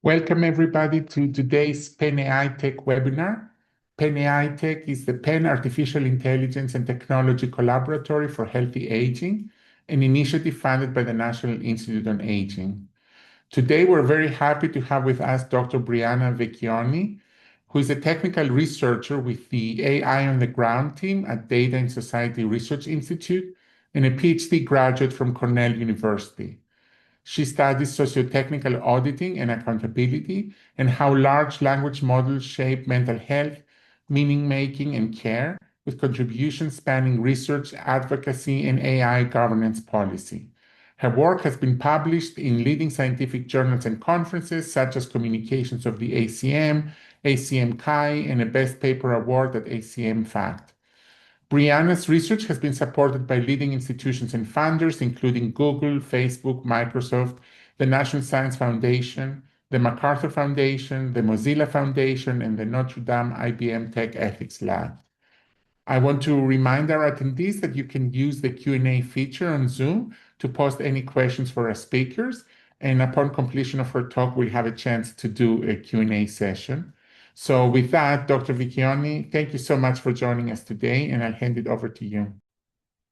Welcome everybody to today's Penn AI Tech webinar. Penn AI Tech is the Penn Artificial Intelligence and Technology Collaboratory for Healthy Aging, an initiative funded by the National Institute on Aging. Today, we're very happy to have with us Dr. Brianna Vecchioni, who is a technical researcher with the AI on the Ground team at Data and Society Research Institute and a PhD graduate from Cornell University. She studies socio-technical auditing and accountability and how large language models shape mental health, meaning making, and care, with contributions spanning research, advocacy, and AI governance policy. Her work has been published in leading scientific journals and conferences such as Communications of the ACM, ACM Chi, and a Best Paper Award at ACM Fact. Brianna's research has been supported by leading institutions and funders, including Google, Facebook, Microsoft, the National Science Foundation, the MacArthur Foundation, the Mozilla Foundation, and the Notre Dame IBM Tech Ethics Lab. I want to remind our attendees that you can use the Q&A feature on Zoom to post any questions for our speakers, and upon completion of her talk, we'll have a chance to do a Q&A session. So with that, Dr. Vecchioni, thank you so much for joining us today, and I'll hand it over to you.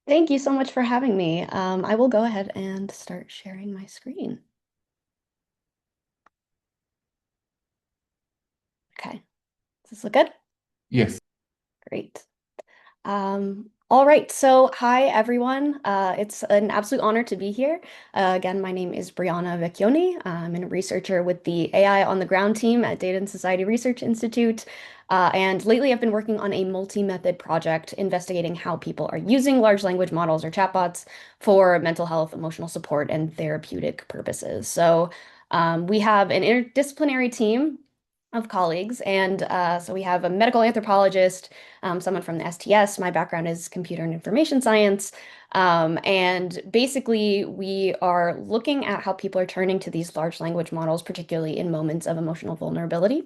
Thank you so much for having me. I will go ahead and start sharing my screen. Okay, does this look good? Yes. Great. All right, so hi everyone. It's an absolute honor to be here. Again, my name is Brianna Vecchioni. I'm a researcher with the AI on the Ground team at Data and Society Research Institute. And lately I've been working on a multi-method project investigating how people are using large language models or chatbots for mental health, emotional support, and therapeutic purposes. So we have an interdisciplinary team of colleagues. And so we have a medical anthropologist, someone from the STS. My background is computer and information science. And basically, we are looking at how people are turning to these large language models, particularly in moments of emotional vulnerability.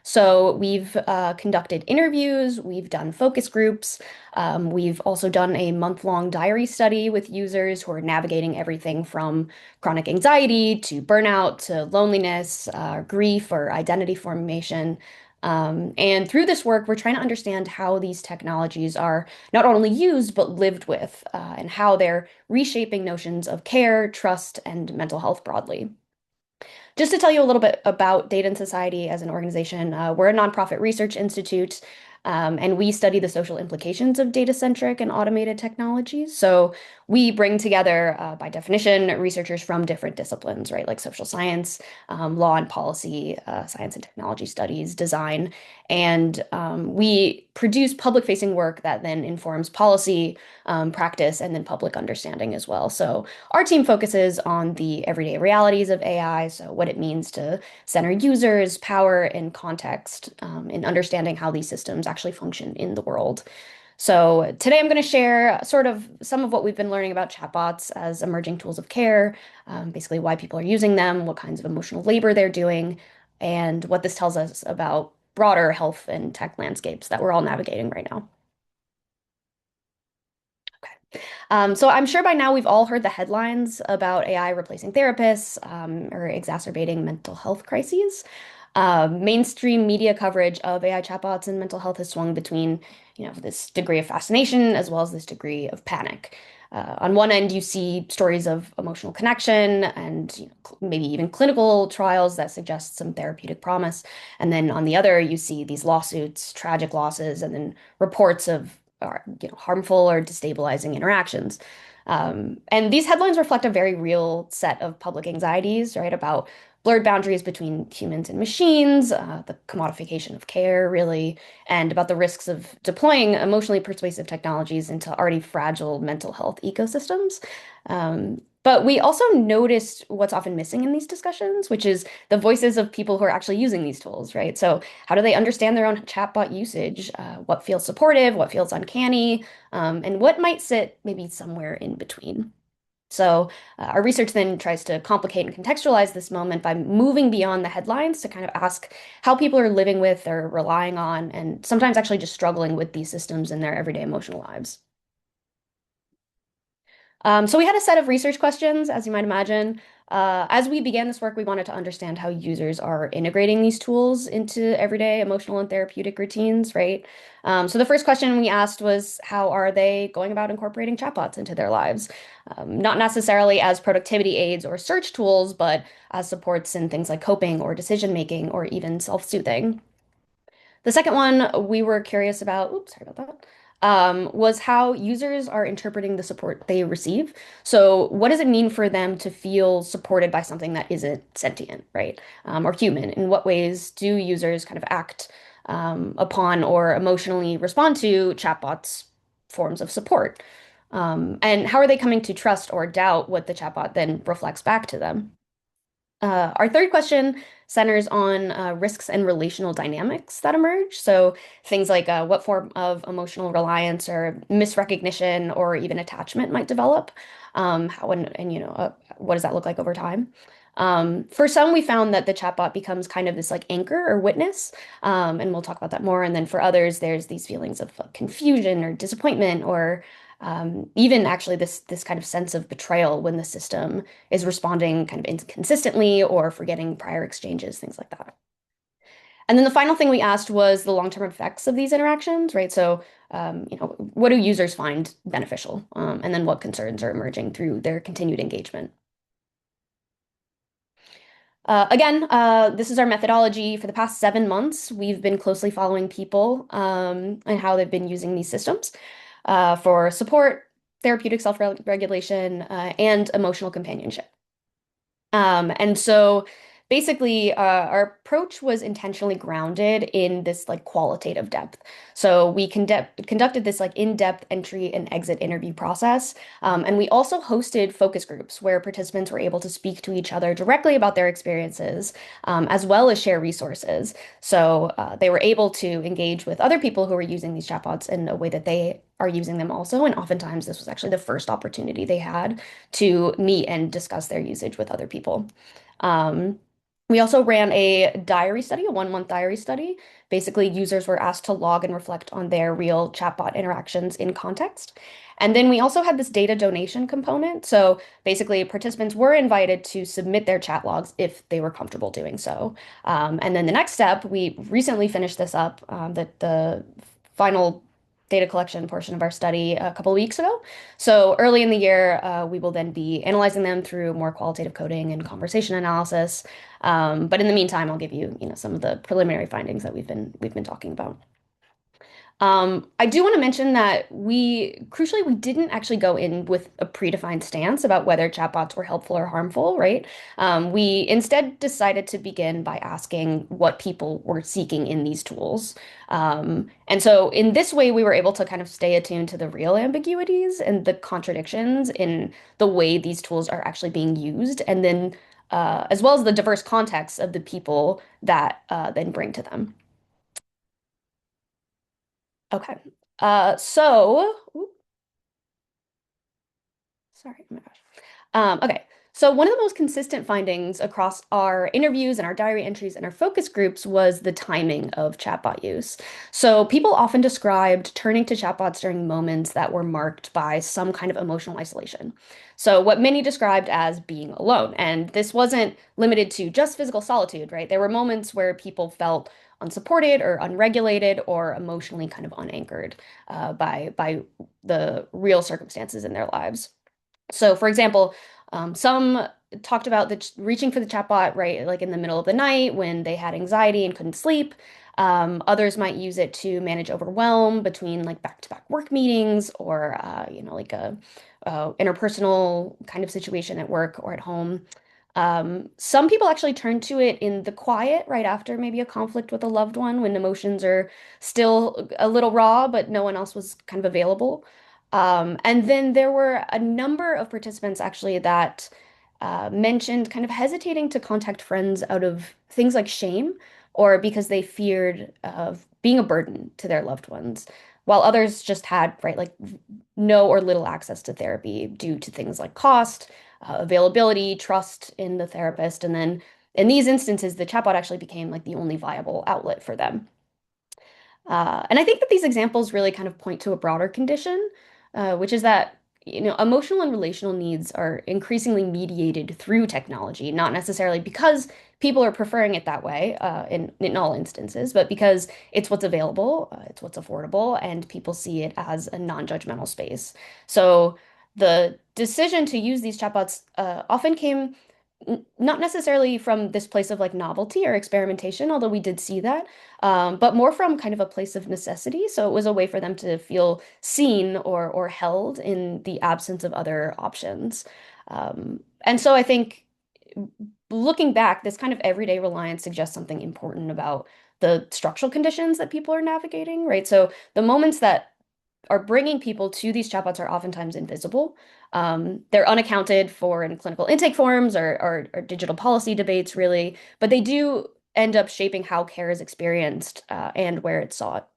So we've conducted interviews, we've done focus groups, we've also done a month-long diary study with users who are navigating everything from chronic anxiety to burnout to loneliness, grief, or identity formation. And through this work, we're trying to understand how these technologies are not only used, but lived with, and how they're reshaping notions of care, trust, and mental health broadly. Just to tell you a little bit about Data and Society as an organization, we're a nonprofit research institute, and we study the social implications of data-centric and automated technologies. So we bring together, by definition, researchers from different disciplines, right? Like social science, law and policy, science and technology studies, design. And we produce public-facing work that then informs policy, practice, and then public understanding as well. So our team focuses on the everyday realities of AI, so what it means to center users, power, and context, in understanding how these systems actually function in the world. So today I'm going to share sort of some of what we've been learning about chatbots as emerging tools of care, basically why people are using them, what kinds of emotional labor they're doing, and what this tells us about broader health and tech landscapes that we're all navigating right now. So I'm sure by now we've all heard the headlines about AI replacing therapists, or exacerbating mental health crises. Mainstream media coverage of AI chatbots and mental health has swung between, this degree of fascination as well as this degree of panic. On one end, you see stories of emotional connection and maybe even clinical trials that suggest some therapeutic promise. And then on the other, you see these lawsuits, tragic losses, and then reports of harmful or destabilizing interactions. And these headlines reflect a very real set of public anxieties, right, about blurred boundaries between humans and machines, the commodification of care, really, and about the risks of deploying emotionally persuasive technologies into already fragile mental health ecosystems. But we also noticed what's often missing in these discussions, which is the voices of people who are actually using these tools, right? So how do they understand their own chatbot usage? What feels supportive? What feels uncanny? And what might sit maybe somewhere in between? So our research then tries to complicate and contextualize this moment by moving beyond the headlines to kind of ask how people are living with or relying on, and sometimes actually just struggling with these systems in their everyday emotional lives. So we had a set of research questions, as you might imagine. As we began this work, we wanted to understand how users are integrating these tools into everyday emotional and therapeutic routines, right? So the first question we asked was, how are they going about incorporating chatbots into their lives? Not necessarily as productivity aids or search tools, but as supports in things like coping or decision making or even self-soothing. The second one we were curious about, oops, sorry about that, was how users are interpreting the support they receive. So, what does it mean for them to feel supported by something that isn't sentient, right? Or human? In what ways do users kind of act upon or emotionally respond to chatbots' forms of support? And how are they coming to trust or doubt what the chatbot then reflects back to them? Our third question centers on risks and relational dynamics that emerge. So things like what form of emotional reliance or misrecognition or even attachment might develop. How and what does that look like over time? For some, we found that the chatbot becomes kind of this like anchor or witness, and we'll talk about that more. And then for others, there's these feelings of confusion or disappointment or even actually this kind of sense of betrayal when the system is responding kind of inconsistently or forgetting prior exchanges, things like that. And then the final thing we asked was the long-term effects of these interactions, right? So, what do users find beneficial? And then what concerns are emerging through their continued engagement? This is our methodology. For the past 7 months, we've been closely following people and how they've been using these systems for support, therapeutic self-regulation, and emotional companionship. And so basically, our approach was intentionally grounded in this like qualitative depth. So we conducted this like in-depth entry and exit interview process. And we also hosted focus groups where participants were able to speak to each other directly about their experiences, as well as share resources. So they were able to engage with other people who were using these chatbots in a way that they are using them also. And oftentimes, this was actually the first opportunity they had to meet and discuss their usage with other people. Um, we also ran a diary study, a 1 month diary study. Basically, users were asked to log and reflect on their real chatbot interactions in context. And then we also had this data donation component. So basically, participants were invited to submit their chat logs if they were comfortable doing so. And then the next step, we recently finished this up, the final data collection portion of our study a couple of weeks ago. So early in the year, we will then be analyzing them through more qualitative coding and conversation analysis. But in the meantime, I'll give you, some of the preliminary findings that we've been talking about. I do want to mention that crucially, we didn't actually go in with a predefined stance about whether chatbots were helpful or harmful, right? We instead decided to begin by asking what people were seeking in these tools. And so in this way, we were able to kind of stay attuned to the real ambiguities and the contradictions in the way these tools are actually being used, and then as well as the diverse contexts of the people that then bring to them. Okay. Oop, sorry. Oh my gosh. Okay. So one of the most consistent findings across our interviews and our diary entries and our focus groups was the timing of chatbot use. So people often described turning to chatbots during moments that were marked by some kind of emotional isolation. So what many described as being alone. And this wasn't limited to just physical solitude, right? There were moments where people felt unsupported or unregulated or emotionally kind of unanchored by the real circumstances in their lives. So, for example, some talked about reaching for the chatbot right, like in the middle of the night when they had anxiety and couldn't sleep. Others might use it to manage overwhelm between like back-to-back work meetings or like a interpersonal kind of situation at work or at home. Some people actually turn to it in the quiet right after maybe a conflict with a loved one when emotions are still a little raw, but no one else was kind of available. And then there were a number of participants actually that mentioned kind of hesitating to contact friends out of things like shame or because they feared of being a burden to their loved ones, while others just had, right, like no or little access to therapy due to things like cost, availability, trust in the therapist. And then in these instances, the chatbot actually became like the only viable outlet for them. And I think that these examples really kind of point to a broader condition, which is that emotional and relational needs are increasingly mediated through technology, not necessarily because people are preferring it that way, in all instances, but because it's what's available, it's what's affordable, and people see it as a non-judgmental space. So the decision to use these chatbots often came not necessarily from this place of like novelty or experimentation, although we did see that, but more from kind of a place of necessity. So it was a way for them to feel seen or held in the absence of other options. And so I think looking back, this kind of everyday reliance suggests something important about the structural conditions that people are navigating, right? So the moments that are bringing people to these chatbots are oftentimes invisible. They're unaccounted for in clinical intake forms or digital policy debates, really, but they do end up shaping how care is experienced and where it's sought.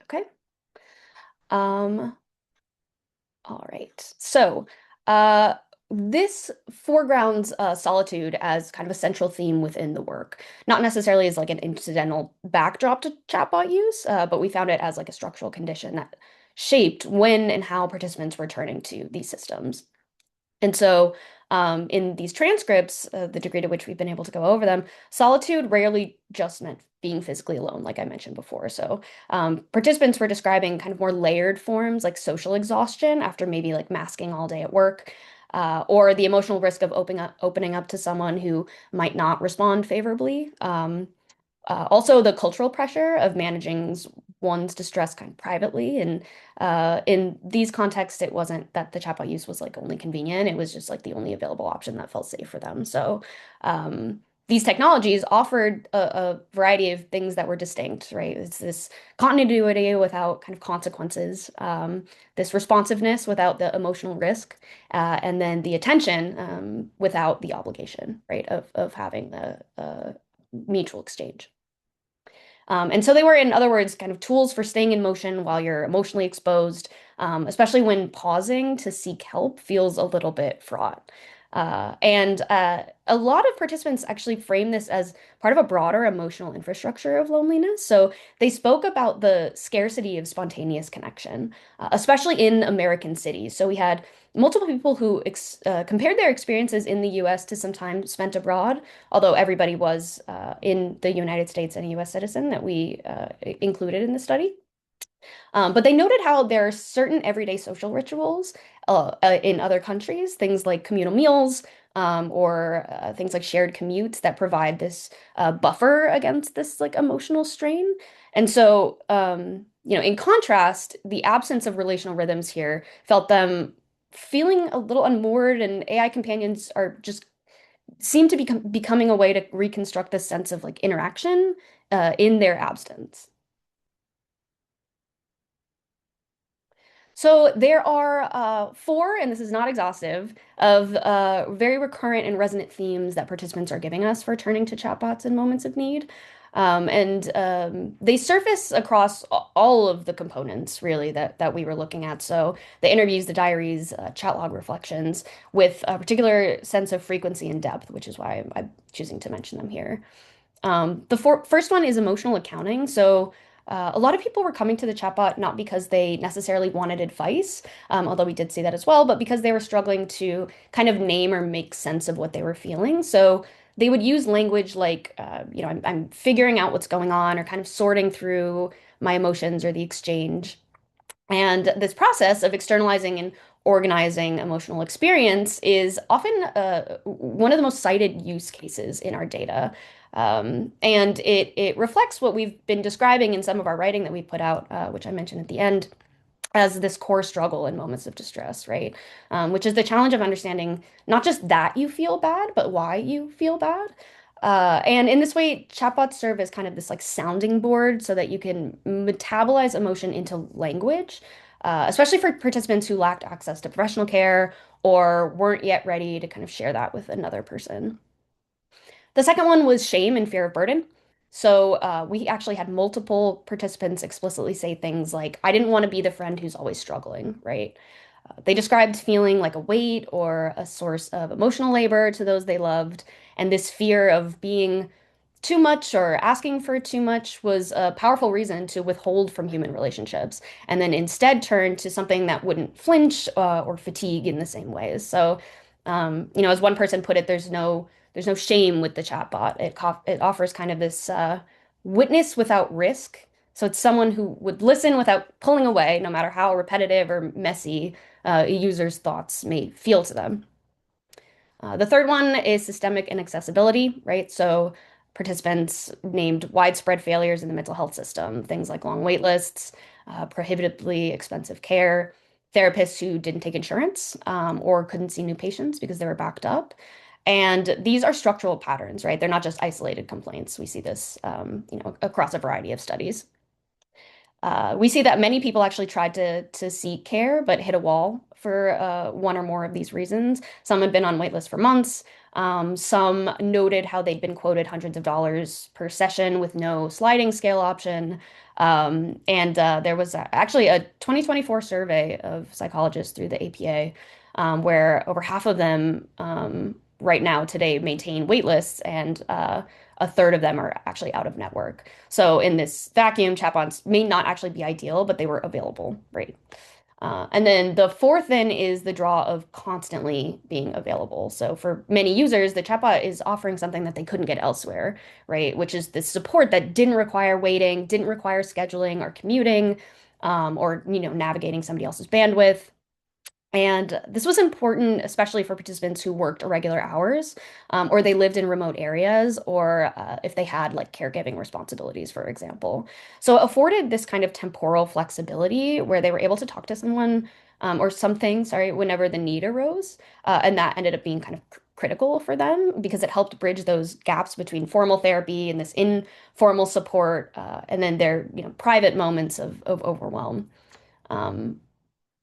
Okay. Um, all right. So, uh, this foregrounds solitude as kind of a central theme within the work, not necessarily as like an incidental backdrop to chatbot use, but we found it as like a structural condition that shaped when and how participants were turning to these systems. And so, in these transcripts, the degree to which we've been able to go over them, solitude rarely just meant being physically alone, like I mentioned before. So, participants were describing kind of more layered forms like social exhaustion after maybe like masking all day at work, or the emotional risk of opening up to someone who might not respond favorably. Also, the cultural pressure of managing one's distress kind of privately. And in these contexts, it wasn't that the chatbot use was like only convenient, it was just like the only available option that felt safe for them. So these technologies offered a variety of things that were distinct, right? It's this continuity without kind of consequences, this responsiveness without the emotional risk, and then the attention without the obligation, right, of having the mutual exchange. And so they were, in other words, kind of tools for staying in motion while you're emotionally exposed, especially when pausing to seek help feels a little bit fraught. And a lot of participants actually frame this as part of a broader emotional infrastructure of loneliness. So they spoke about the scarcity of spontaneous connection, especially in American cities. So we had multiple people who compared their experiences in the US to some time spent abroad, although everybody was in the United States and a US citizen that we included in the study. But they noted how there are certain everyday social rituals in other countries, things like communal meals, or things like shared commutes that provide this buffer against this like emotional strain. And so, in contrast, the absence of relational rhythms here felt them feeling a little unmoored, and AI companions are just seem to be becoming a way to reconstruct this sense of like interaction in their absence. So there are four, and this is not exhaustive, of very recurrent and resonant themes that participants are giving us for turning to chatbots in moments of need. And they surface across all of the components, really, that we were looking at. So the interviews, the diaries, chat log reflections, with a particular sense of frequency and depth, which is why I'm choosing to mention them here. The first one is emotional accounting. So, a lot of people were coming to the chatbot not because they necessarily wanted advice, although we did see that as well, but because they were struggling to kind of name or make sense of what they were feeling. So, they would use language like, I'm figuring out what's going on or kind of sorting through my emotions or the exchange. And this process of externalizing and organizing emotional experience is often one of the most cited use cases in our data. And it reflects what we've been describing in some of our writing that we put out, which I mentioned at the end, as this core struggle in moments of distress, right? Which is the challenge of understanding not just that you feel bad, but why you feel bad. And in this way, chatbots serve as kind of this like sounding board so that you can metabolize emotion into language, especially for participants who lacked access to professional care or weren't yet ready to kind of share that with another person. The second one was shame and fear of burden. So we actually had multiple participants explicitly say things like, I didn't want to be the friend who's always struggling, right? They described feeling like a weight or a source of emotional labor to those they loved, and this fear of being too much or asking for too much was a powerful reason to withhold from human relationships, and then instead turn to something that wouldn't flinch or fatigue in the same ways. So, as one person put it, there's no shame with the chatbot. It offers kind of this witness without risk. So it's someone who would listen without pulling away, no matter how repetitive or messy a user's thoughts may feel to them. The third one is systemic inaccessibility, right? So participants named widespread failures in the mental health system, things like long wait lists, prohibitively expensive care, therapists who didn't take insurance or couldn't see new patients because they were backed up. And these are structural patterns, right? They're not just isolated complaints. We see this, across a variety of studies. We see that many people actually tried to seek care, but hit a wall for one or more of these reasons. Some had been on waitlist for months. Some noted how they'd been quoted hundreds of dollars per session with no sliding scale option. And there was actually a 2024 survey of psychologists through the APA, where over half of them right now today maintain waitlists, and a third of them are actually out of network. So in this vacuum, chatbots may not actually be ideal, but they were available, right? And then the fourth then is the draw of constantly being available. So for many users, the chatbot is offering something that they couldn't get elsewhere, right? Which is this support that didn't require waiting, didn't require scheduling or commuting, or navigating somebody else's bandwidth. And this was important, especially for participants who worked irregular hours, or they lived in remote areas, or if they had like caregiving responsibilities, for example. So it afforded this kind of temporal flexibility where they were able to talk to someone or something, sorry, whenever the need arose. And that ended up being kind of critical for them because it helped bridge those gaps between formal therapy and this informal support, and then their private moments of overwhelm. Um,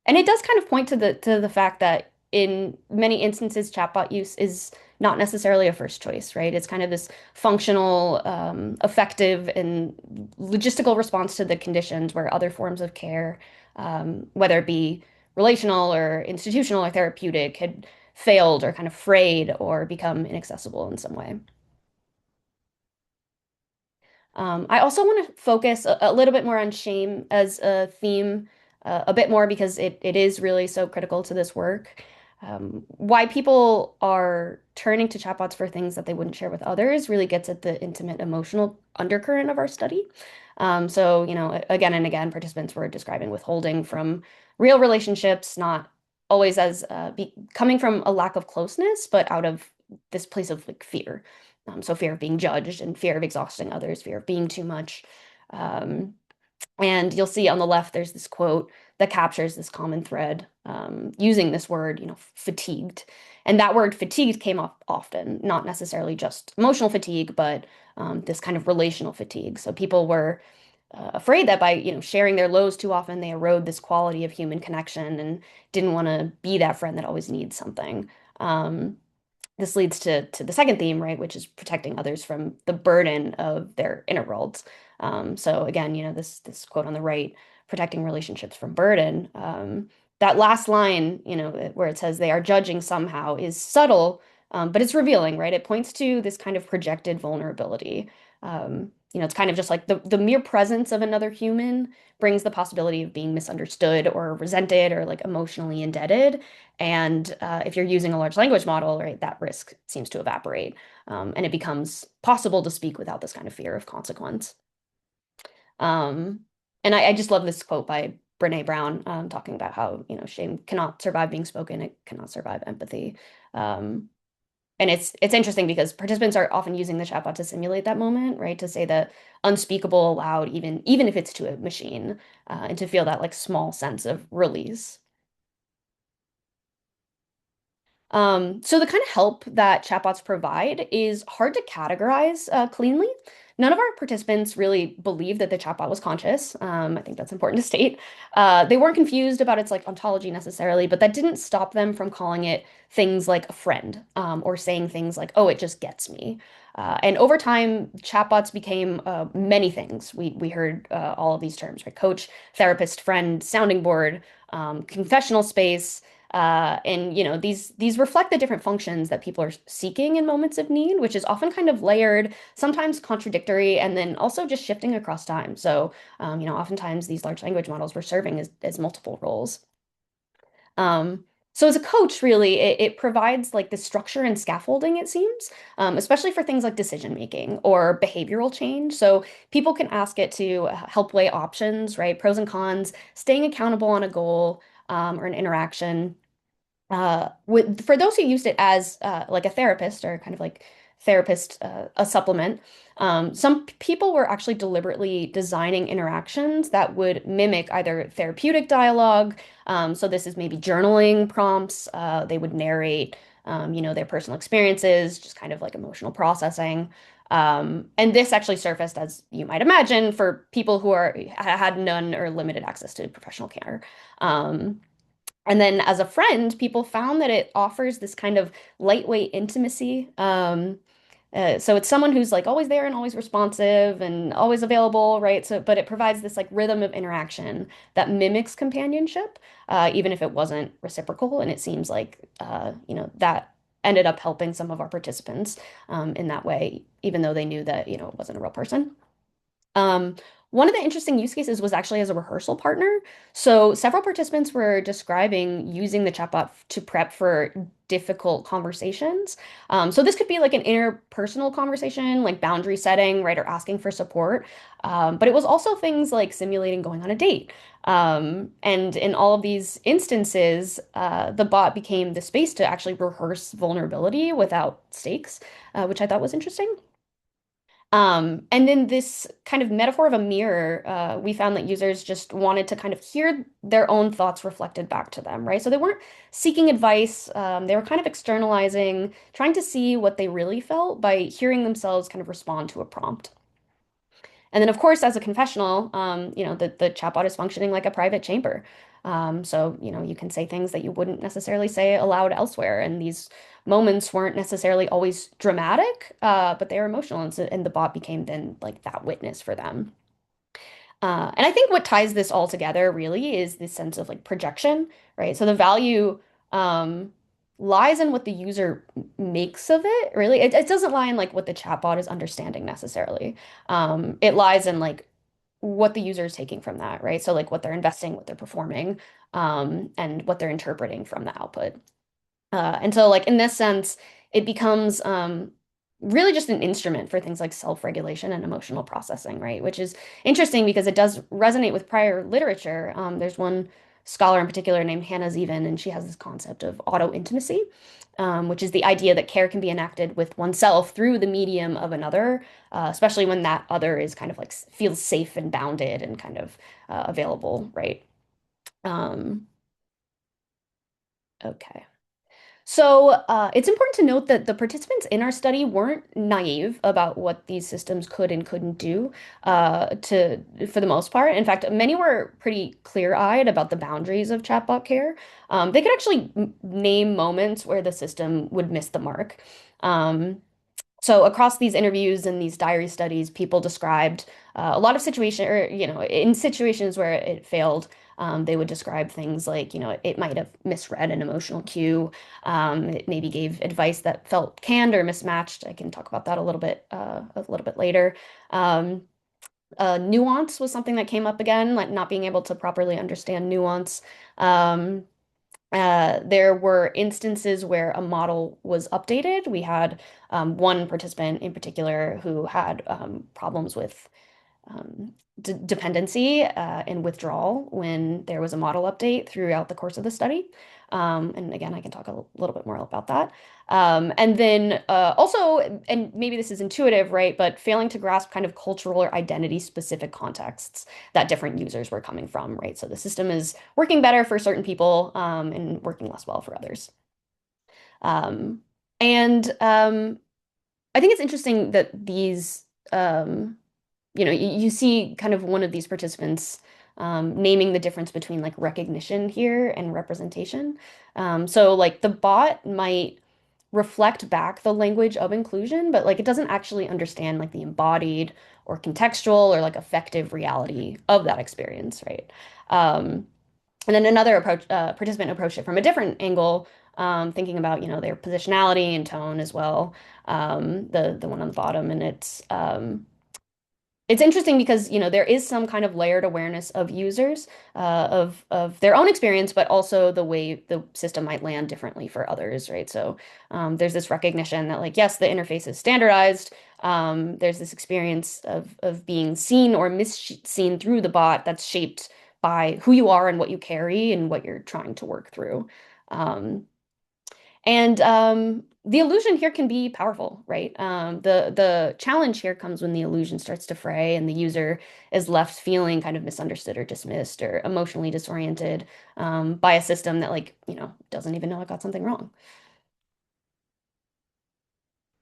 and it does kind of point to the fact that in many instances, chatbot use is not necessarily a first choice, right? It's kind of this functional, effective, and logistical response to the conditions where other forms of care, whether it be relational or institutional or therapeutic, had failed or kind of frayed or become inaccessible in some way. I also want to focus a little bit more on shame as a theme, a bit more because it is really so critical to this work. Why people are turning to chatbots for things that they wouldn't share with others really gets at the intimate emotional undercurrent of our study. So, again and again, participants were describing withholding from real relationships, not always as coming from a lack of closeness, but out of this place of like fear. So fear of being judged and fear of exhausting others, fear of being too much. Um, and you'll see on the left, there's this quote that captures this common thread using this word, fatigued. And that word fatigued came up often, not necessarily just emotional fatigue, but this kind of relational fatigue. So people were afraid that by, sharing their lows too often, they erode this quality of human connection and didn't want to be that friend that always needs something. This leads to the second theme, right, which is protecting others from the burden of their inner worlds. So again, this quote on the right, protecting relationships from burden. That last line, where it says they are judging somehow is subtle, but it's revealing, right? It points to this kind of projected vulnerability. It's kind of just like the mere presence of another human brings the possibility of being misunderstood or resented or like emotionally indebted. And if you're using a large language model, right, that risk seems to evaporate. And it becomes possible to speak without this kind of fear of consequence. Um, and I just love this quote by Brene Brown, talking about how, shame cannot survive being spoken, it cannot survive empathy. Um, and it's interesting because participants are often using the chatbot to simulate that moment, right? To say the unspeakable aloud, even if it's to a machine, and to feel that like small sense of release. So the kind of help that chatbots provide is hard to categorize cleanly. None of our participants really believed that the chatbot was conscious. I think that's important to state. They weren't confused about its like ontology necessarily, but that didn't stop them from calling it things like a friend, or saying things like, "Oh, it just gets me." And over time, chatbots became many things. We heard all of these terms, right? Coach, therapist, friend, sounding board, confessional space. And these reflect the different functions that people are seeking in moments of need, which is often kind of layered, sometimes contradictory, and then also just shifting across time. So, oftentimes these large language models were serving as multiple roles. Um, so as a coach, really, it provides like the structure and scaffolding, it seems, especially for things like decision making or behavioral change. So people can ask it to help weigh options, right? Pros and cons, staying accountable on a goal, or an interaction for those who used it as like a therapist or kind of like therapist a supplement, some people were actually deliberately designing interactions that would mimic either therapeutic dialogue. So this is maybe journaling prompts. They would narrate, their personal experiences, just kind of like emotional processing. And this actually surfaced, as you might imagine, for people who had none or limited access to professional care. Um, and then as a friend, people found that it offers this kind of lightweight intimacy. So it's someone who's like always there and always responsive and always available, right? So, but it provides this like rhythm of interaction that mimics companionship, even if it wasn't reciprocal. And it seems like, that ended up helping some of our participants, in that way, even though they knew that, it wasn't a real person. Um, One of the interesting use cases was actually as a rehearsal partner. So several participants were describing using the chatbot to prep for difficult conversations. So this could be like an interpersonal conversation, like boundary setting, right, or asking for support. But it was also things like simulating going on a date. And in all of these instances, the bot became the space to actually rehearse vulnerability without stakes, which I thought was interesting. And in this kind of metaphor of a mirror, we found that users just wanted to kind of hear their own thoughts reflected back to them, right? So they weren't seeking advice. They were kind of externalizing, trying to see what they really felt by hearing themselves kind of respond to a prompt. And then, of course, as a confessional, the chatbot is functioning like a private chamber. So, you can say things that you wouldn't necessarily say aloud elsewhere. And these moments weren't necessarily always dramatic, but they were emotional. And the bot became then like that witness for them. And I think what ties this all together really is this sense of like projection, right? So the value um, lies in what the user makes of it, really. It doesn't lie in like what the chatbot is understanding necessarily. It lies in like what the user is taking from that, right? So like what they're investing, what they're performing, and what they're interpreting from the output. And so, like in this sense, it becomes really just an instrument for things like self-regulation and emotional processing, right? Which is interesting because it does resonate with prior literature. There's one scholar in particular named Hannah Zeven, and she has this concept of auto-intimacy, which is the idea that care can be enacted with oneself through the medium of another, especially when that other is kind of like feels safe and bounded and kind of available, right? Um, okay. So it's important to note that the participants in our study weren't naive about what these systems could and couldn't do for the most part. In fact, many were pretty clear-eyed about the boundaries of chatbot care. They could actually name moments where the system would miss the mark. Um, so across these interviews and these diary studies, people described a lot of situation, or in situations where it failed, they would describe things like, it might have misread an emotional cue. It maybe gave advice that felt canned or mismatched. I can talk about that a little bit later. Um, Nuance was something that came up again, like not being able to properly understand nuance. Um, there were instances where a model was updated. We had one participant in particular who had problems with d dependency and withdrawal when there was a model update throughout the course of the study. And again, I can talk a little bit more about that. And then also, and maybe this is intuitive, right? But failing to grasp kind of cultural or identity specific contexts that different users were coming from, right? So the system is working better for certain people and working less well for others. Um, and I think it's interesting that these you see kind of one of these participants naming the difference between like recognition here and representation. So like the bot might reflect back the language of inclusion, but like it doesn't actually understand like the embodied or contextual or like affective reality of that experience, right? Um, And then another participant approached it from a different angle, thinking about, their positionality and tone as well. The one on the bottom, and it's interesting because, there is some kind of layered awareness of users, of their own experience, but also the way the system might land differently for others, right? So there's this recognition that, like, yes, the interface is standardized. There's this experience of being seen or mis-seen through the bot that's shaped by who you are and what you carry and what you're trying to work through. Um, and the illusion here can be powerful, right? The challenge here comes when the illusion starts to fray and the user is left feeling kind of misunderstood or dismissed or emotionally disoriented by a system that, like, doesn't even know it got something wrong.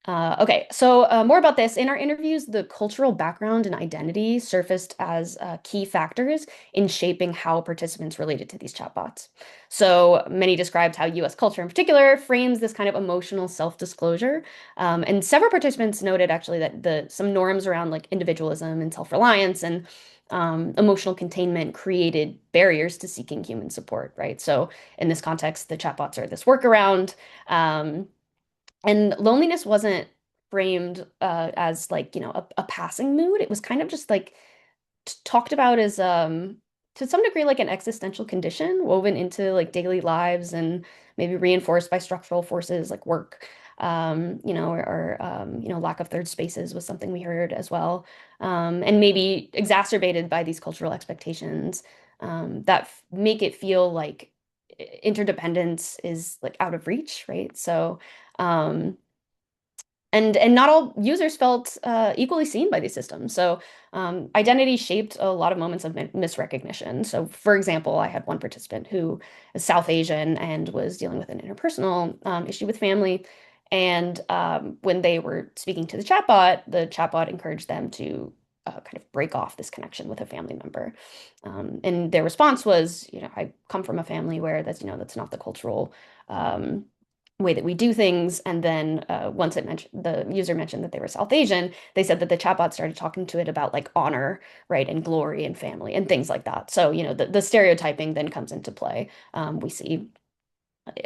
Okay, so more about this. In our interviews, the cultural background and identity surfaced as key factors in shaping how participants related to these chatbots. So many described how US culture in particular frames this kind of emotional self-disclosure. And several participants noted actually that some norms around like individualism and self-reliance and emotional containment created barriers to seeking human support, right? So in this context, the chatbots are this workaround. And loneliness wasn't framed as like, a passing mood. It was kind of just like talked about as to some degree like an existential condition woven into like daily lives and maybe reinforced by structural forces like work. Or lack of third spaces was something we heard as well. And maybe exacerbated by these cultural expectations that make it feel like interdependence is like out of reach, right? So um, and not all users felt equally seen by these systems. So identity shaped a lot of moments of misrecognition. So for example, I had one participant who is South Asian and was dealing with an interpersonal issue with family. And when they were speaking to the chatbot encouraged them to kind of break off this connection with a family member. And their response was, I come from a family where that's not the cultural way that we do things. And then once the user mentioned that they were South Asian, they said that the chatbot started talking to it about like honor, right, and glory and family and things like that. So, the stereotyping then comes into play. We see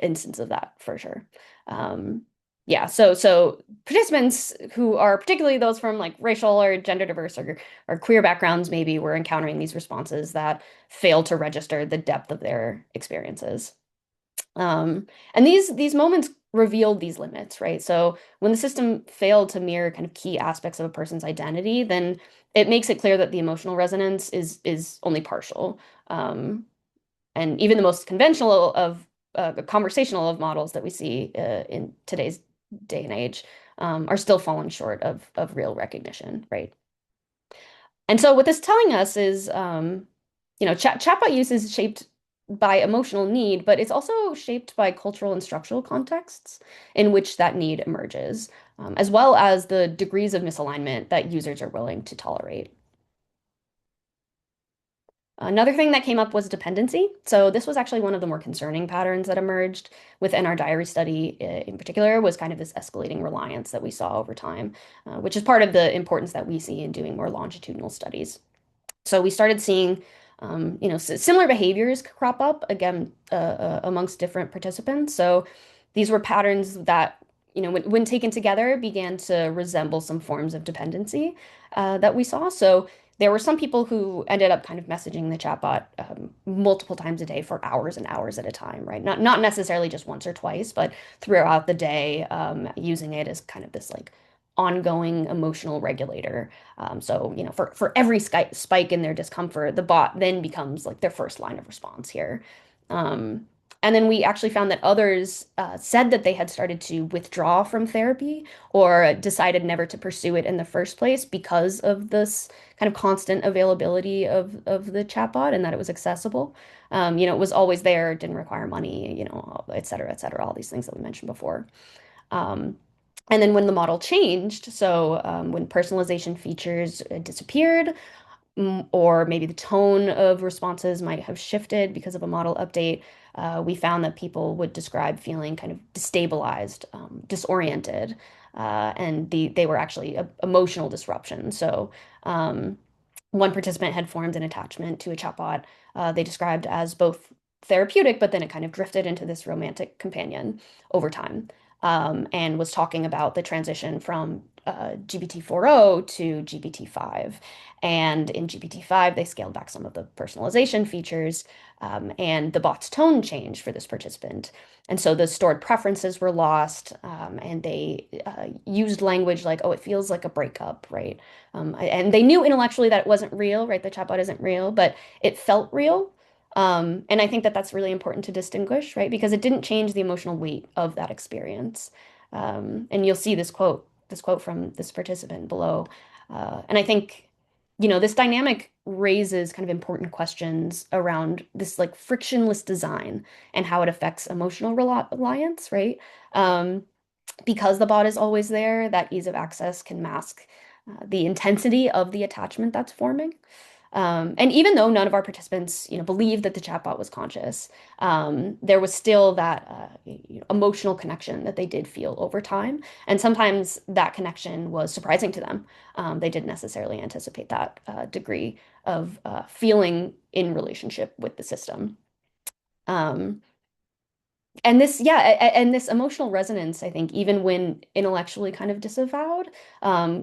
instances of that for sure. Um, yeah, so participants who are particularly those from like racial or gender diverse or queer backgrounds maybe were encountering these responses that fail to register the depth of their experiences. And these moments revealed these limits, right? So when the system failed to mirror kind of key aspects of a person's identity, then it makes it clear that the emotional resonance is only partial. And even the most conventional of conversational of models that we see in today's day and age are still falling short of real recognition, right? And so what this telling us is, chatbot use is shaped by emotional need, but it's also shaped by cultural and structural contexts in which that need emerges, as well as the degrees of misalignment that users are willing to tolerate. Another thing that came up was dependency. So this was actually one of the more concerning patterns that emerged within our diary study in particular was kind of this escalating reliance that we saw over time, which is part of the importance that we see in doing more longitudinal studies. So we started seeing, similar behaviors crop up again amongst different participants. So these were patterns that, when taken together, began to resemble some forms of dependency that we saw. So there were some people who ended up kind of messaging the chatbot multiple times a day for hours and hours at a time, right? Not necessarily just once or twice, but throughout the day, using it as kind of this like ongoing emotional regulator. So, for every spike in their discomfort, the bot then becomes like their first line of response here. Um, and then we actually found that others said that they had started to withdraw from therapy or decided never to pursue it in the first place because of this kind of constant availability of the chatbot and that it was accessible. It was always there, didn't require money, et cetera, all these things that we mentioned before. Um, and then when the model changed, so when personalization features disappeared, or maybe the tone of responses might have shifted because of a model update, we found that people would describe feeling kind of destabilized, disoriented, and they were actually emotional disruption. So one participant had formed an attachment to a chatbot they described as both therapeutic, but then it kind of drifted into this romantic companion over time, and was talking about the transition from GPT-4o to GPT-5. And in GPT-5, they scaled back some of the personalization features, and the bot's tone changed for this participant. And so the stored preferences were lost, and they used language like, oh, it feels like a breakup, right? And they knew intellectually that it wasn't real, right? The chatbot isn't real, but it felt real. And I think that that's really important to distinguish, right? Because it didn't change the emotional weight of that experience. And you'll see this quote from this participant below. And I think, this dynamic raises kind of important questions around this like frictionless design and how it affects emotional reliance, right? Um, because the bot is always there, that ease of access can mask the intensity of the attachment that's forming. And even though none of our participants, believed that the chatbot was conscious, there was still that emotional connection that they did feel over time. And sometimes that connection was surprising to them. They didn't necessarily anticipate that degree of feeling in relationship with the system. Um, and this, yeah, and this emotional resonance, I think, even when intellectually kind of disavowed,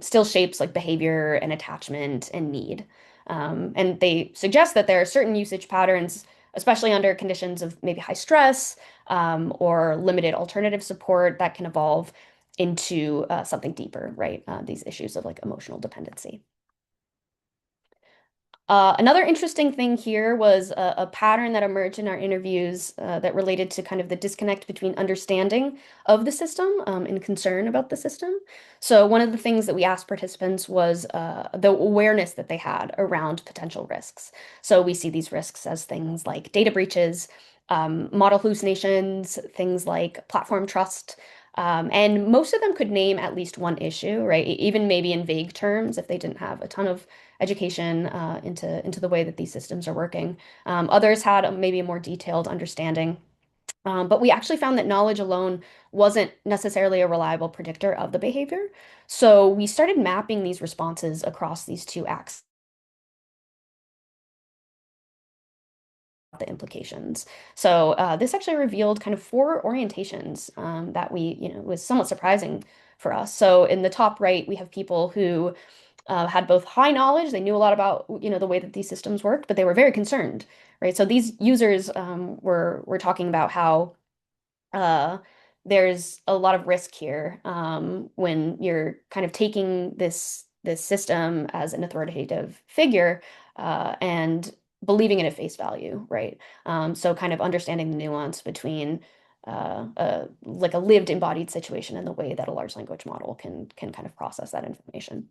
still shapes like behavior and attachment and need. And they suggest that there are certain usage patterns, especially under conditions of maybe high stress, or limited alternative support, that can evolve into something deeper, right? These issues of like emotional dependency. Another interesting thing here was a pattern that emerged in our interviews that related to kind of the disconnect between understanding of the system and concern about the system. So one of the things that we asked participants was the awareness that they had around potential risks. So we see these risks as things like data breaches, model hallucinations, things like platform trust. And most of them could name at least one issue, right? Even maybe in vague terms if they didn't have a ton of education into the way that these systems are working. Others had maybe a more detailed understanding. But we actually found that knowledge alone wasn't necessarily a reliable predictor of the behavior. So we started mapping these responses across these two axes, the implications. So this actually revealed kind of four orientations that was somewhat surprising for us. So in the top right, we have people who had both high knowledge, they knew a lot about, the way that these systems worked, but they were very concerned, right? So these users were talking about how uh, there's a lot of risk here when you're kind of taking this system as an authoritative figure and believing it at face value, right? So kind of understanding the nuance between like a lived embodied situation and the way that a large language model can kind of process that information.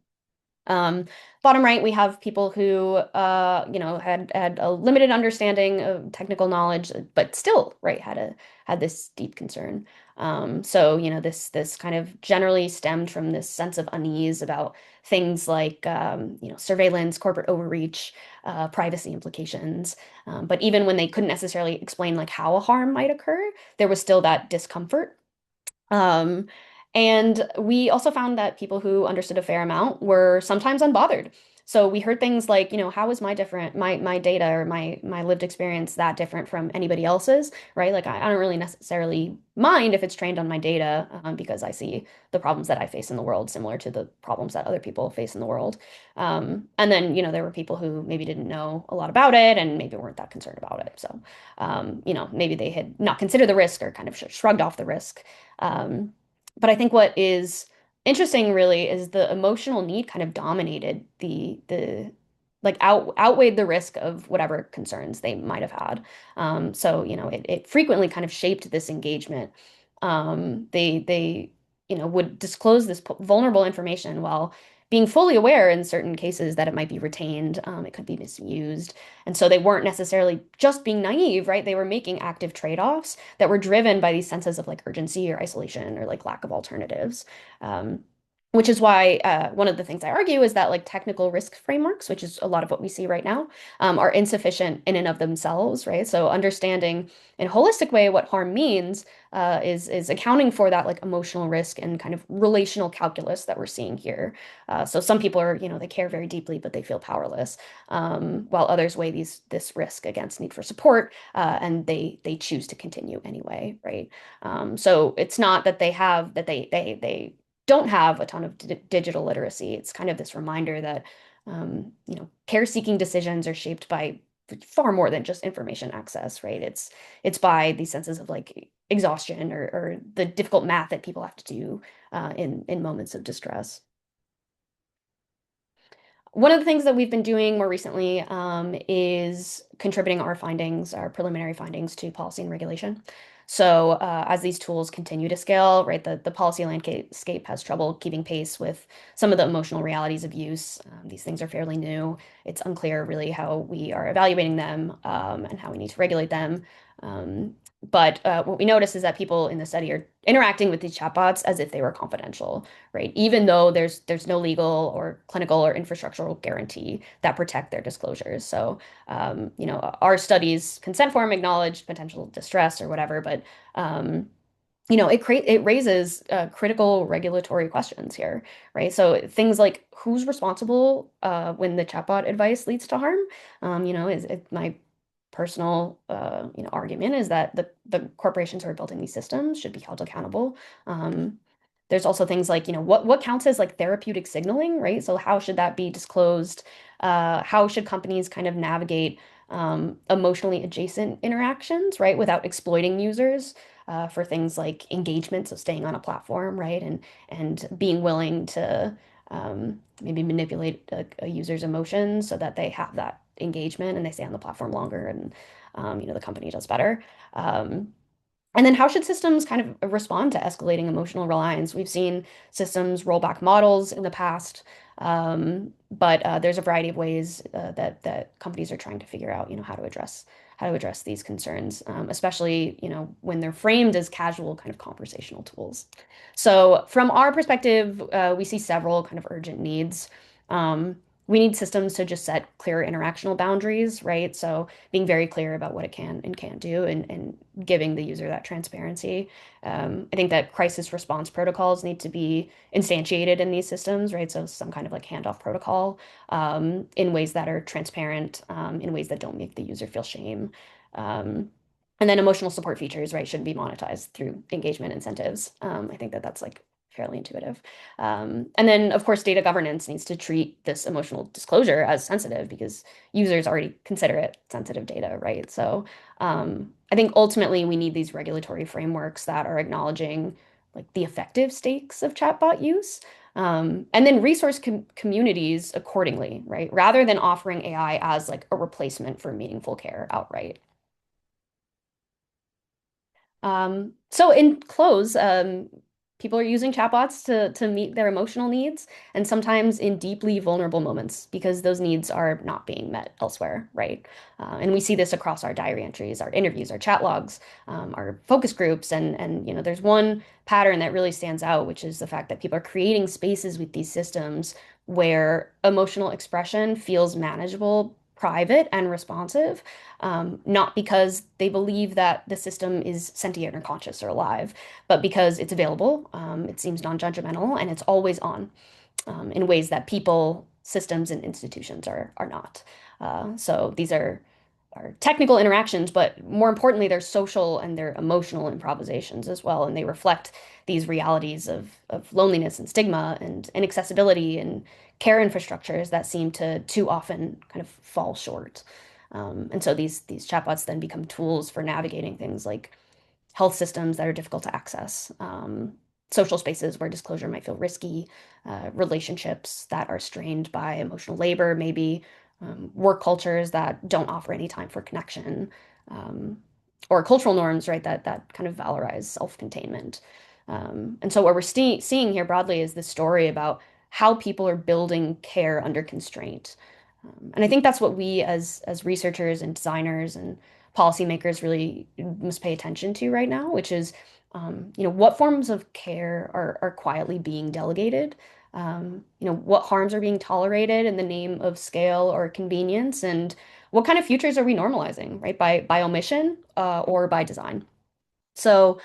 Um, Bottom right, we have people who, had a limited understanding of technical knowledge, but still, right, had this deep concern. So, this kind of generally stemmed from this sense of unease about things like, surveillance, corporate overreach, privacy implications. But even when they couldn't necessarily explain like how a harm might occur, there was still that discomfort. Um, and we also found that people who understood a fair amount were sometimes unbothered. So we heard things like, how is my data or my lived experience that different from anybody else's, right? Like I don't really necessarily mind if it's trained on my data because I see the problems that I face in the world similar to the problems that other people face in the world. And then, there were people who maybe didn't know a lot about it and maybe weren't that concerned about it. So, maybe they had not considered the risk or kind of shrugged off the risk. Um, but I think what is interesting really is the emotional need kind of dominated the like outweighed the risk of whatever concerns they might have had. So, it frequently kind of shaped this engagement. They would disclose this vulnerable information while being fully aware in certain cases that it might be retained, it could be misused. And so they weren't necessarily just being naive, right? They were making active trade-offs that were driven by these senses of like urgency or isolation or like lack of alternatives. Um, which is why one of the things I argue is that like technical risk frameworks, which is a lot of what we see right now, are insufficient in and of themselves, right? So understanding in a holistic way what harm means is accounting for that like emotional risk and kind of relational calculus that we're seeing here. So some people are, they care very deeply, but they feel powerless, while others weigh this risk against need for support, and they choose to continue anyway, right? So it's not that they don't have a ton of digital literacy. It's kind of this reminder that care-seeking decisions are shaped by far more than just information access, right? It's by these senses of like exhaustion or the difficult math that people have to do in moments of distress. One of the things that we've been doing more recently is contributing our findings, our preliminary findings to policy and regulation. So as these tools continue to scale, right, the policy landscape has trouble keeping pace with some of the emotional realities of use. These things are fairly new. It's unclear really how we are evaluating them and how we need to regulate them. But what we notice is that people in the study are interacting with these chatbots as if they were confidential, right? Even though there's no legal or clinical or infrastructural guarantee that protect their disclosures. So, our studies consent form acknowledged potential distress or whatever, but it raises critical regulatory questions here, right? So things like who's responsible when the chatbot advice leads to harm? Is it my personal argument is that the corporations who are building these systems should be held accountable. Um, there's also things like, what counts as like therapeutic signaling, right? So how should that be disclosed? How should companies kind of navigate emotionally adjacent interactions, right, without exploiting users for things like engagement, so staying on a platform, right, and being willing to maybe manipulate a user's emotions so that they have that engagement and they stay on the platform longer and the company does better. Um, and then how should systems kind of respond to escalating emotional reliance? We've seen systems roll back models in the past, but there's a variety of ways that companies are trying to figure out, how to address these concerns, especially, when they're framed as casual kind of conversational tools. So from our perspective, we see several kind of urgent needs. Um, we need systems to just set clear interactional boundaries, right? So being very clear about what it can and can't do and giving the user that transparency. I think that crisis response protocols need to be instantiated in these systems, right? So some kind of like handoff protocol in ways that are transparent, in ways that don't make the user feel shame. Um, and then emotional support features, right, should be monetized through engagement incentives. I think that that's like fairly intuitive. And then, of course, data governance needs to treat this emotional disclosure as sensitive because users already consider it sensitive data, right? So I think ultimately we need these regulatory frameworks that are acknowledging like the effective stakes of chatbot use, and then resource communities accordingly, right? Rather than offering AI as like a replacement for meaningful care outright. So in close, people are using chatbots to meet their emotional needs and sometimes in deeply vulnerable moments because those needs are not being met elsewhere, right? And we see this across our diary entries, our interviews, our chat logs, our focus groups, and there's one pattern that really stands out, which is the fact that people are creating spaces with these systems where emotional expression feels manageable, private, and responsive, not because they believe that the system is sentient or conscious or alive, but because it's available, it seems non-judgmental, and it's always on in ways that people, systems, and institutions are not. So these are technical interactions, but more importantly, they're social and they're emotional improvisations as well, and they reflect these realities of loneliness and stigma and inaccessibility and care infrastructures that seem to too often kind of fall short. And so these chatbots then become tools for navigating things like health systems that are difficult to access, social spaces where disclosure might feel risky, relationships that are strained by emotional labor, maybe work cultures that don't offer any time for connection, um, or cultural norms, right, that kind of valorize self-containment. And so what we're seeing here broadly is this story about how people are building care under constraint. And I think that's what we as researchers and designers and policymakers really must pay attention to right now, which is, what forms of care are quietly being delegated, what harms are being tolerated in the name of scale or convenience, and what kind of futures are we normalizing, right? By omission, or by design. So,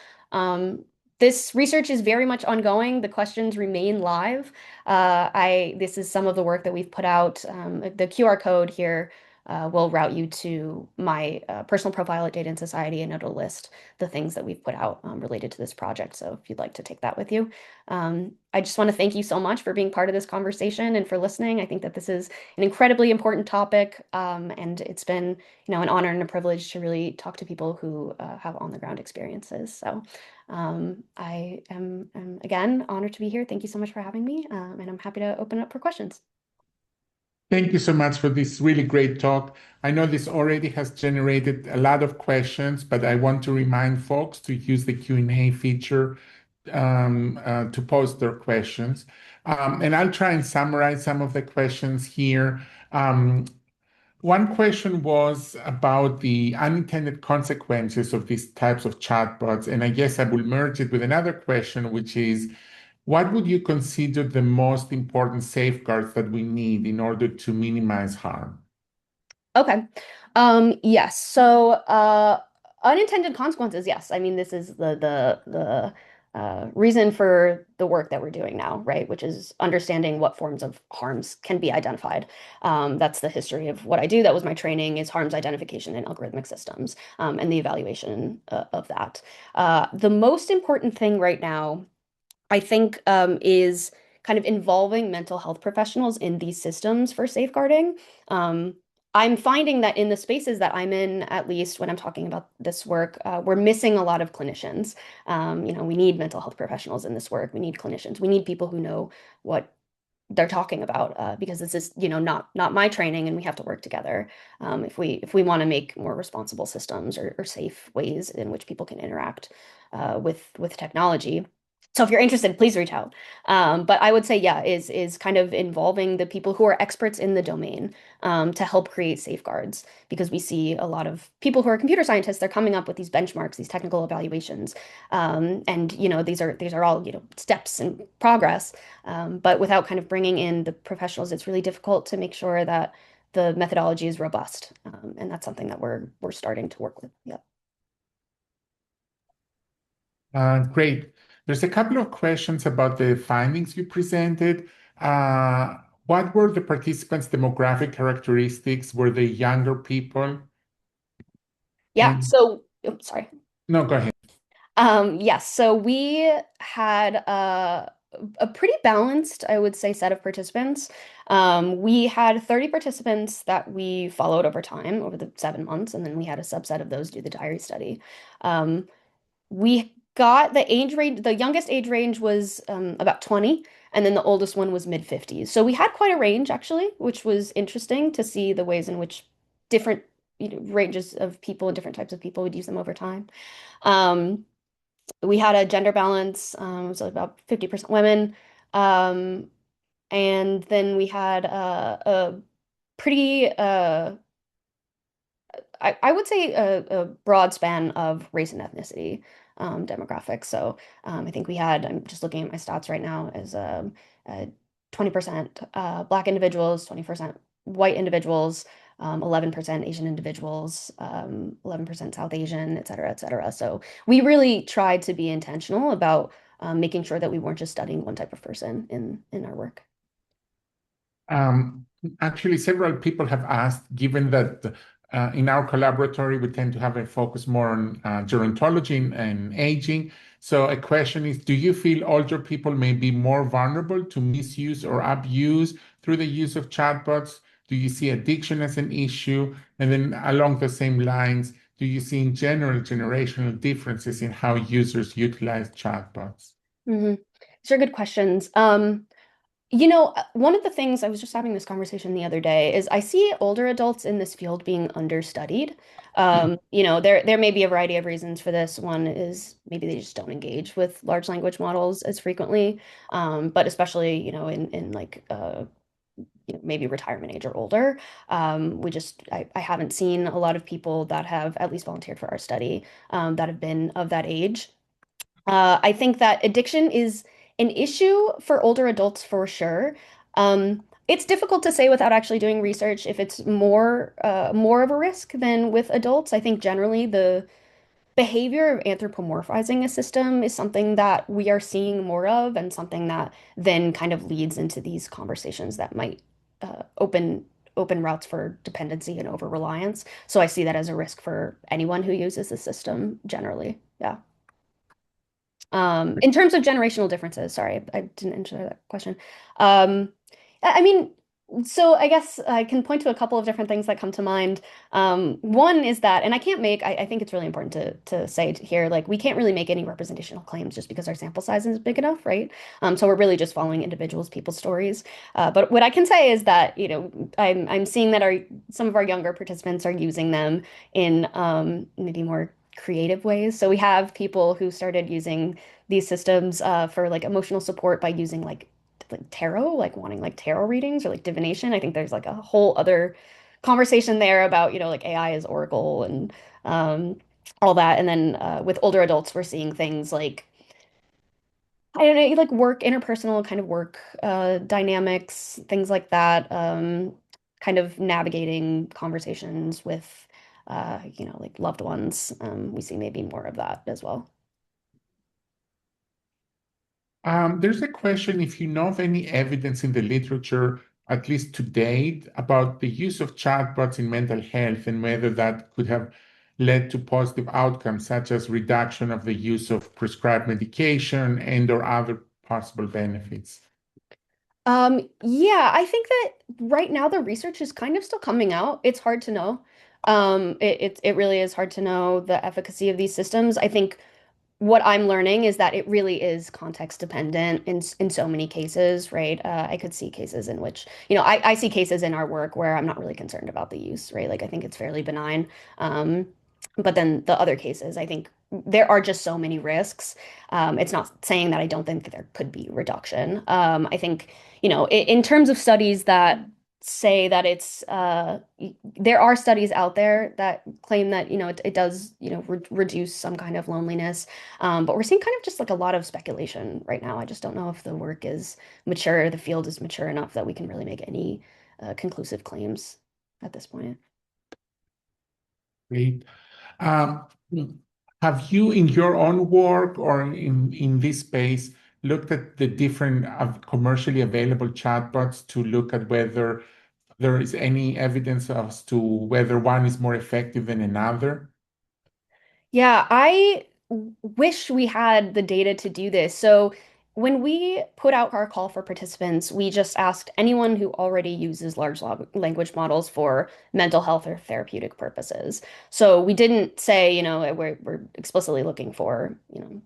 this research is very much ongoing. The questions remain live. This is some of the work that we've put out. The QR code here will route you to my personal profile at Data and Society, and it'll list the things that we've put out related to this project. So if you'd like to take that with you. I just want to thank you so much for being part of this conversation and for listening. I think that this is an incredibly important topic, and it's been, an honor and a privilege to really talk to people who have on-the-ground experiences. So I am again honored to be here. Thank you so much for having me, and I'm happy to open up for questions. Thank you so much for this really great talk. I know this already has generated a lot of questions, but I want to remind folks to use the Q&A feature to post their questions. And I'll try and summarize some of the questions here. One question was about the unintended consequences of these types of chatbots, and I guess I will merge it with another question, which is, what would you consider the most important safeguards that we need in order to minimize harm? Okay. Yes. So, unintended consequences, yes. I mean, this is the reason for the work that we're doing now, right? Which is understanding what forms of harms can be identified. That's the history of what I do. That was my training, is harms identification in algorithmic systems, and the evaluation of that. The most important thing right now, I think, is kind of involving mental health professionals in these systems for safeguarding. Um, I'm finding that in the spaces that I'm in, at least when I'm talking about this work, we're missing a lot of clinicians. We need mental health professionals in this work. We need clinicians. We need people who know what they're talking about, because this is, not my training, and we have to work together, if we want to make more responsible systems, or safe ways in which people can interact with technology. So if you're interested, please reach out. But I would say, yeah, is kind of involving the people who are experts in the domain, to help create safeguards, because we see a lot of people who are computer scientists. They're coming up with these benchmarks, these technical evaluations, and these are all, steps in progress. But without kind of bringing in the professionals, it's really difficult to make sure that the methodology is robust. And that's something that we're starting to work with. Yeah. Great. There's a couple of questions about the findings you presented. Uh, what were the participants' demographic characteristics? Were they younger people? Yeah. And So, oh, sorry. no, go ahead. Yes, so we had a pretty balanced, I would say, set of participants. We had 30 participants that we followed over time, over the 7 months, and then we had a subset of those do the diary study. Um, we got the age range, the youngest age range was about 20, and then the oldest one was mid 50s. So we had quite a range, actually, which was interesting to see the ways in which different, ranges of people and different types of people would use them over time. Um, we had a gender balance, so about 50% women. Um, and then we had a pretty, I would say, a broad span of race and ethnicity, demographics. So I think we had, I'm just looking at my stats right now, as 20% Black individuals, 20% white individuals, 11% Asian individuals, 11% South Asian, et cetera, et cetera. So we really tried to be intentional about making sure that we weren't just studying one type of person in our work. Um, Actually, several people have asked, given that in our collaboratory, we tend to have a focus more on gerontology and aging. So a question is, do you feel older people may be more vulnerable to misuse or abuse through the use of chatbots? Do you see addiction as an issue? And then along the same lines, do you see in general generational differences in how users utilize chatbots? Hmm. These are good questions. One of the things, I was just having this conversation the other day, is I see older adults in this field being understudied. There may be a variety of reasons for this. One is maybe they just don't engage with large language models as frequently, but especially, in like maybe retirement age or older. I haven't seen a lot of people that have at least volunteered for our study, that have been of that age. I think that addiction is An issue for older adults for sure. It's difficult to say without actually doing research if it's more of a risk than with adults. I think generally the behavior of anthropomorphizing a system is something that we are seeing more of, and something that then kind of leads into these conversations that might open routes for dependency and over reliance. So I see that as a risk for anyone who uses the system generally. Yeah. In terms of generational differences, sorry, I didn't answer that question. Um, I mean, so I guess I can point to a couple of different things that come to mind. One is that, and I think it's really important to say here, like we can't really make any representational claims just because our sample size is big enough, right? So we're really just following individuals, people's stories. But what I can say is that, I'm seeing that some of our younger participants are using them in maybe more creative ways. So we have people who started using these systems for like emotional support by using like tarot, like wanting like tarot readings or like divination. I think there's like a whole other conversation there about, like AI as oracle and um, all that. And then with older adults, we're seeing things like, I don't know, like interpersonal kind of work dynamics, things like that. Kind of navigating conversations with, like loved ones. We see maybe more of that as well. There's a question if you know of any evidence in the literature, at least to date, about the use of chatbots in mental health and whether that could have led to positive outcomes, such as reduction of the use of prescribed medication and or other possible benefits. Yeah, I think that right now the research is kind of still coming out. It's hard to know. It really is hard to know the efficacy of these systems. I think what I'm learning is that it really is context dependent in so many cases, right? I could see cases in which, I see cases in our work where I'm not really concerned about the use, right? Like I think it's fairly benign. Um, but then the other cases, I think there are just so many risks. It's not saying that I don't think that there could be reduction. I think, in terms of studies that say that there are studies out there that claim that, it does, reduce some kind of loneliness. But we're seeing kind of just like a lot of speculation right now. I just don't know if the work is mature, the field is mature enough that we can really make any conclusive claims at this point. Great. Um, have you, in your own work or in this space, looked at the different commercially available chatbots to look at whether there is any evidence as to whether one is more effective than another? Yeah, I wish we had the data to do this. So when we put out our call for participants, we just asked anyone who already uses large language models for mental health or therapeutic purposes. So we didn't say, we're explicitly looking for,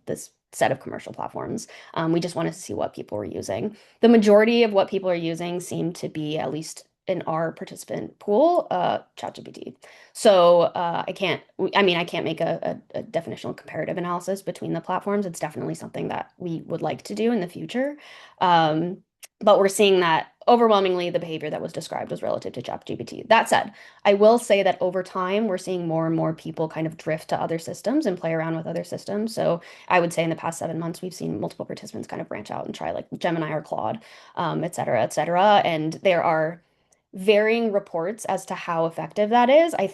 this set of commercial platforms. We just wanted to see what people were using. The majority of what people are using seem to be, at least in our participant pool, ChatGPT. So I can't make a definitional comparative analysis between the platforms. It's definitely something that we would like to do in the future. Um, but we're seeing that overwhelmingly the behavior that was described was relative to ChatGPT. That said, I will say that over time, we're seeing more and more people kind of drift to other systems and play around with other systems. So I would say in the past 7 months, we've seen multiple participants kind of branch out and try like Gemini or Claude, et cetera, et cetera. And there are varying reports as to how effective that is. I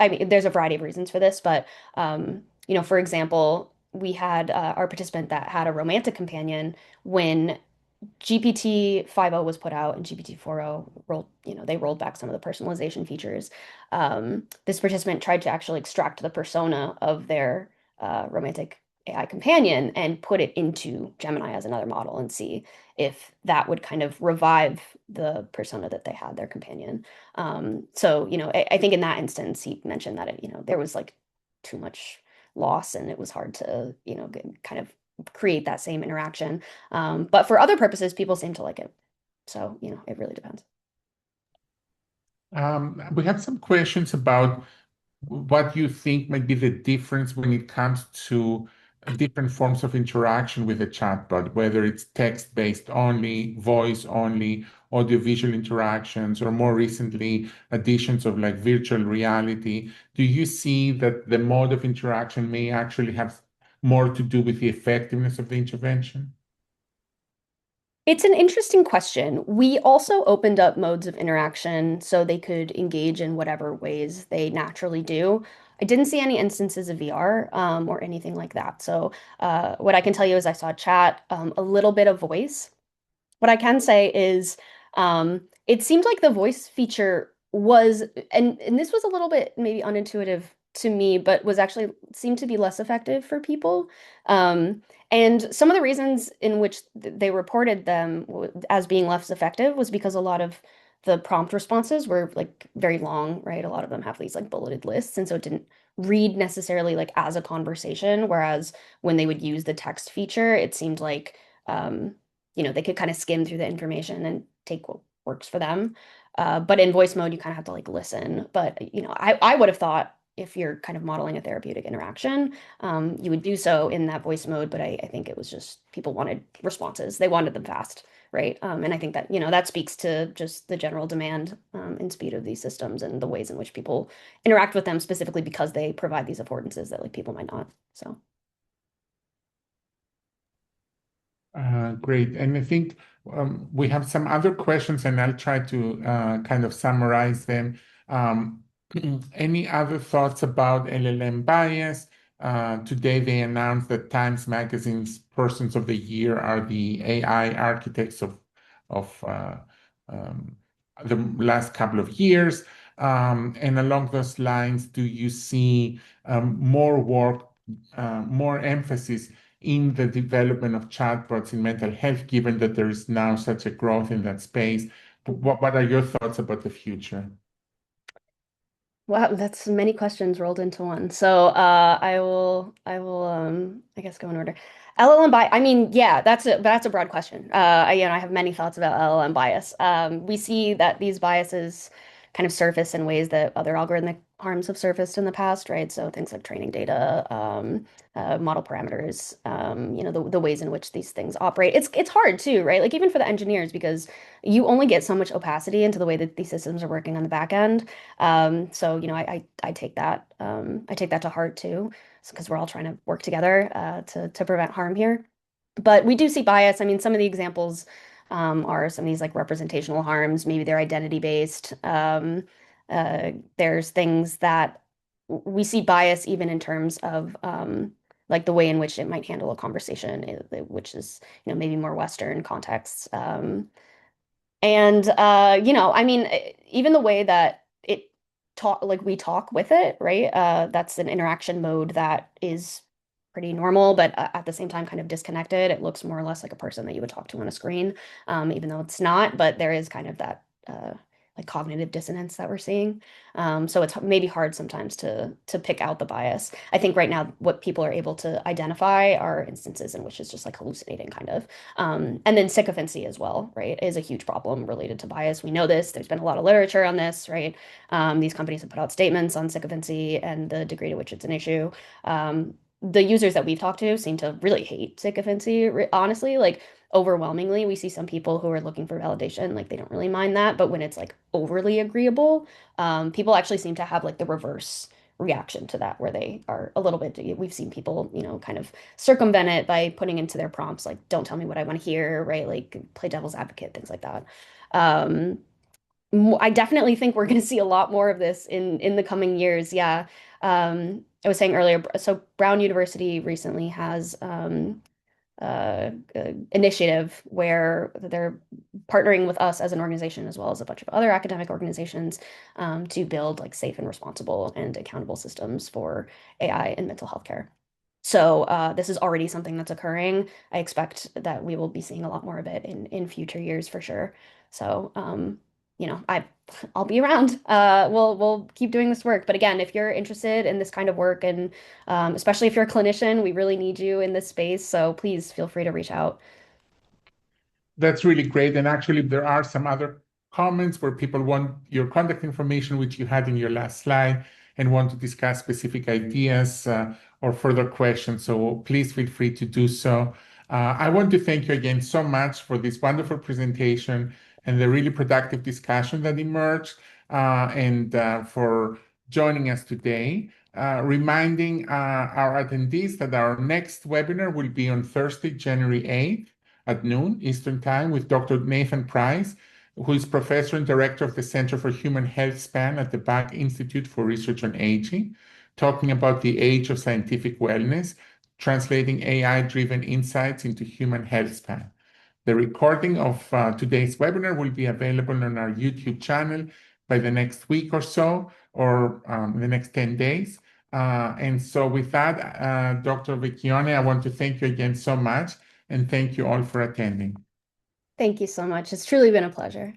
mean, there's a variety of reasons for this, but for example, we had our participant that had a romantic companion when GPT 5.0 was put out and GPT 4.0 they rolled back some of the personalization features. This participant tried to actually extract the persona of their romantic AI companion and put it into Gemini as another model and see if that would kind of revive the persona that they had, their companion. So, I think in that instance, he mentioned that there was like too much loss and it was hard to, kind of create that same interaction. But for other purposes, people seem to like it. So, it really depends. We have some questions about what you think might be the difference when it comes to different forms of interaction with a chatbot, whether it's text-based only, voice only, audiovisual interactions, or more recently, additions of like virtual reality. Do you see that the mode of interaction may actually have more to do with the effectiveness of the intervention? It's an interesting question. We also opened up modes of interaction so they could engage in whatever ways they naturally do. I didn't see any instances of VR or anything like that. So, what I can tell you is I saw chat, a little bit of voice. What I can say is, it seemed like the voice feature was, and this was a little bit maybe unintuitive to me, but was actually seemed to be less effective for people. And some of the reasons in which they reported them as being less effective was because a lot of the prompt responses were like very long, right? A lot of them have these like bulleted lists, and so it didn't read necessarily like as a conversation. Whereas when they would use the text feature, it seemed like they could kind of skim through the information and take what works for them. But in voice mode, you kind of have to like listen. But I would have thought if you're kind of modeling a therapeutic interaction, you would do so in that voice mode. But I think it was just people wanted responses. They wanted them fast, right? And I think that, that speaks to just the general demand and speed of these systems and the ways in which people interact with them specifically because they provide these affordances that like people might not. So. Great. And I think we have some other questions, and I'll try to kind of summarize them. Um, any other thoughts about LLM bias? Today, they announced that Times Magazine's Persons of the Year are the AI architects of um, the last couple of years. And along those lines, do you see more work, more emphasis in the development of chatbots in mental health, given that there is now such a growth in that space? What are your thoughts about the future? Wow, that's many questions rolled into one. So I guess go in order. LLM bias. I mean, yeah, that's a broad question. I have many thoughts about LLM bias. We see that these biases kind of surface in ways that other algorithmic harms have surfaced in the past, right? So things like training data, model parameters, the ways in which these things operate. It's hard too, right? Like even for the engineers, because you only get so much opacity into the way that these systems are working on the back end. So I take that to heart too, because we're all trying to work together to prevent harm here. But we do see bias. I mean, some of the examples are some of these like representational harms. Maybe they're identity based. There's things that we see bias even in terms of like the way in which it might handle a conversation, which is maybe more Western contexts. And I mean, even the way that it talk like we talk with it, right? That's an interaction mode that is pretty normal, but at the same time kind of disconnected. It looks more or less like a person that you would talk to on a screen, even though it's not, but there is kind of that like cognitive dissonance that we're seeing. So it's maybe hard sometimes to pick out the bias. I think right now what people are able to identify are instances in which it's just like hallucinating kind of. And then sycophancy as well, right, is a huge problem related to bias. We know this. There's been a lot of literature on this, right? These companies have put out statements on sycophancy and the degree to which it's an issue. The users that we've talked to seem to really hate sycophancy, honestly. Like, overwhelmingly, we see some people who are looking for validation, like they don't really mind that. But when it's like overly agreeable, people actually seem to have like the reverse reaction to that, where they are a little bit, we've seen people, kind of circumvent it by putting into their prompts, like, don't tell me what I want to hear, right? Like, play devil's advocate, things like that. Um, I definitely think we're going to see a lot more of this in the coming years. Yeah. I was saying earlier, so Brown University recently has initiative where they're partnering with us as an organization as well as a bunch of other academic organizations to build like safe and responsible and accountable systems for AI and mental health care. So this is already something that's occurring. I expect that we will be seeing a lot more of it in future years for sure. So I'll be around. We'll keep doing this work. But again, if you're interested in this kind of work, and especially if you're a clinician, we really need you in this space. So please feel free to reach out. That's really great. And actually, there are some other comments where people want your contact information, which you had in your last slide, and want to discuss specific ideas or further questions. So please feel free to do so. I want to thank you again so much for this wonderful presentation and the really productive discussion that emerged, and for joining us today. Reminding our attendees that our next webinar will be on Thursday, January 8th at noon Eastern Time with Dr. Nathan Price, who is professor and director of the Center for Human Health Span at the Bach Institute for Research on Aging, talking about the age of scientific wellness, translating AI-driven insights into human health span. The recording of today's webinar will be available on our YouTube channel by the next week or so, or the next 10 days. And so with that, Dr. Vecchione, I want to thank you again so much, and thank you all for attending. Thank you so much. It's truly been a pleasure.